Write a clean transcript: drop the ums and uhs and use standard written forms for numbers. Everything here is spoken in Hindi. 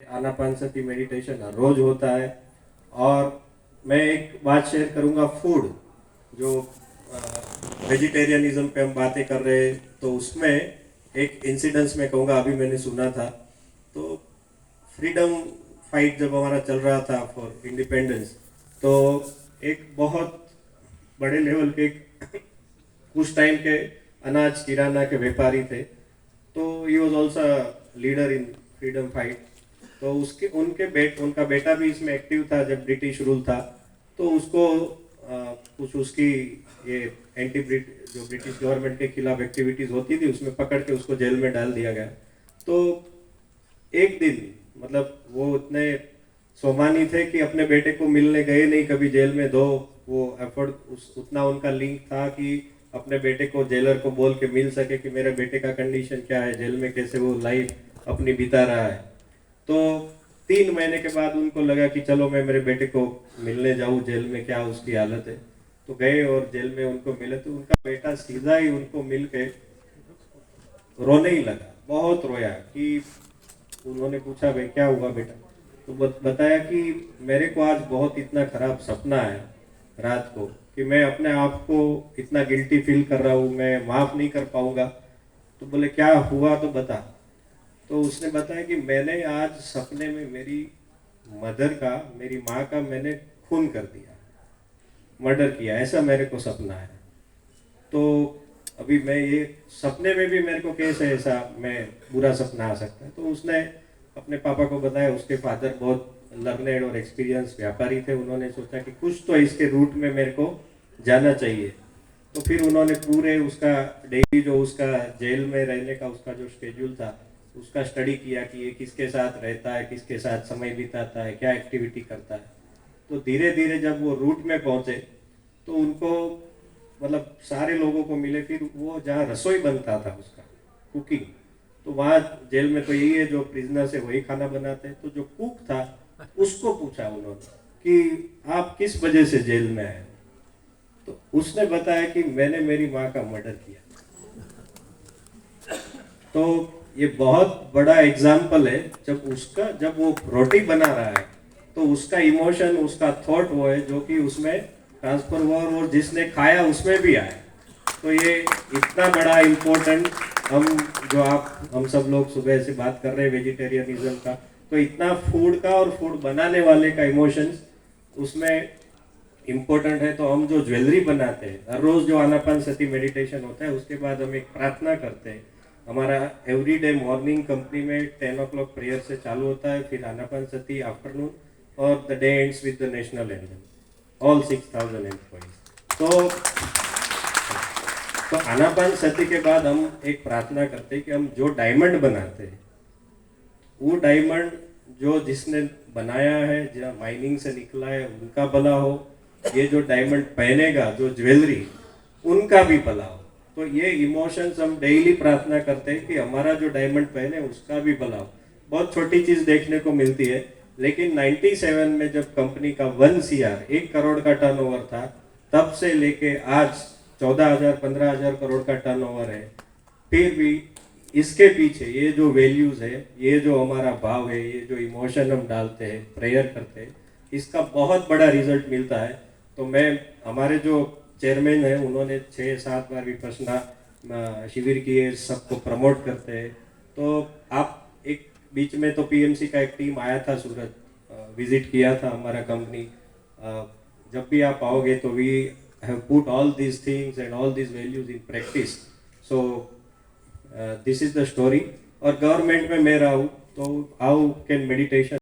आनापानसती मेडिटेशन रोज होता है। और मैं एक बात शेयर करूंगा, फूड जो वेजिटेरियनिज्म पे हम बातें कर रहे हैं, तो उसमें एक इंसिडेंस मैं कहूँगा, अभी मैंने सुना था। तो फ्रीडम फाइट जब हमारा चल रहा था फॉर इंडिपेंडेंस, तो एक बहुत बड़े लेवल के उस टाइम के अनाज किराना के व्यापारी थे। तो he was also leader in freedom fight. तो उनका बेटा भी इसमें एक्टिव था जब ब्रिटिश रूल था। तो उसको कुछ उसकी ये एंटी जो ब्रिटिश गवर्नमेंट के खिलाफ एक्टिविटीज होती थी, उसमें पकड़ के उसको जेल में डाल दिया गया। तो एक दिन, मतलब वो उतने सोमानी थे कि अपने बेटे को मिलने गए नहीं कभी जेल में। दो वो एफर्ट उतना उनका लिंक था कि अपने बेटे को जेलर को बोल के मिल सके कि मेरे बेटे का कंडीशन क्या है, जेल में कैसे वो लाइफ अपनी बिता रहा है। तो 3 महीने के बाद उनको लगा कि चलो मैं मेरे बेटे को मिलने जाऊं, जेल में क्या उसकी हालत है। तो गए और जेल में उनको मिले, तो उनका बेटा सीधा ही उनको मिल के रोने ही लगा, बहुत रोया। कि उन्होंने पूछा, भाई क्या हुआ बेटा? तो बताया कि मेरे को आज बहुत इतना खराब सपना है रात को कि मैं अपने आप को इतना गिल्टी फील कर रहा हूँ, मैं माफ नहीं कर पाऊंगा। तो बोले क्या हुआ तो बता। तो उसने बताया कि मैंने आज सपने में मेरी माँ का मैंने खून कर दिया, मर्डर किया, ऐसा मेरे को सपना है। तो अभी मैं ये सपने में भी मेरे को कैसे ऐसा मैं बुरा सपना आ सकता है। तो उसने अपने पापा को बताया। उसके फादर बहुत लर्नेड और एक्सपीरियंस व्यापारी थे। उन्होंने सोचा कि कुछ तो इसके रूट में मेरे को जाना चाहिए। तो फिर उन्होंने पूरे उसका डेली जो उसका जेल में रहने का उसका जो शेड्यूल था, उसका स्टडी किया कि ये किसके साथ रहता है, किसके साथ समय बिताता है, क्या एक्टिविटी करता है। तो धीरे धीरे जब वो रूट में पहुंचे, तो उनको मतलब सारे लोगों को मिले। फिर वो जहाँ रसोई बनता था उसका, कुकिंग, तो वहाँ जेल में तो यही है, जो प्रिजनर से वही खाना बनाते हैं। तो जो कुक था उसको पूछा उन्होंने कि आप किस वजह से जेल में आए? तो उसने बताया कि मैंने मेरी माँ का मर्डर किया। तो ये बहुत बड़ा एग्जाम्पल है। जब वो रोटी बना रहा है, तो उसका इमोशन, उसका थॉट वो है जो कि उसमें ट्रांसफर हुआ और जिसने खाया उसमें भी आया। तो ये इतना बड़ा इम्पोर्टेंट, हम सब लोग सुबह से बात कर रहे हैं वेजिटेरियनिज्म का, तो इतना फूड का और फूड बनाने वाले का इमोशंस उसमें इम्पोर्टेंट है। तो हम जो ज्वेलरी बनाते हैं, हर रोज जो आनापानसती मेडिटेशन होता है, उसके बाद हम एक प्रार्थना करते हैं। हमारा एवरीडे मॉर्निंग कंपनी में 10 o'clock प्रेयर से चालू होता है, फिर आनापानसती आफ्टरनून, और the day ends with the national anthem, all 6,000 employees. तो आनापानसती के बाद हम एक प्रार्थना करते हैं कि हम जो डायमंड बनाते हैं, वो डायमंड जो जिसने बनाया है, जो माइनिंग से निकला है, उनका भला हो। ये जो डायमंड पहनेगा, जो ज्वेलरी, उनका भी भला हो। तो ये इमोशंस हम डेली प्रार्थना करते हैं कि हमारा जो डायमंड पहने उसका भी भला हो। बहुत छोटी चीज देखने को मिलती है, लेकिन 97 में जब कंपनी का 1 CR 1 करोड़ का टर्नओवर था, तब से लेके आज 14,000 15,000 करोड़ का टर्नओवर है। फिर भी इसके पीछे ये जो वैल्यूज है, ये जो हमारा भाव है, ये जो इमोशन हम डालते हैं, प्रेयर करते हैं, इसका बहुत बड़ा रिजल्ट मिलता है। तो मैं, हमारे जो चेयरमैन है, उन्होंने 6-7 बार विपश्यना शिविर किए, सबको प्रमोट करते हैं। तो आप एक बीच में तो पीएमसी का एक टीम आया था सूरत, विजिट किया था हमारा कंपनी। जब भी आप आओगे तो we have put all these things and all these values in practice. So this is the story. और गवर्नमेंट में मैं रहा हूँ, तो हाउ कैन मेडिटेशन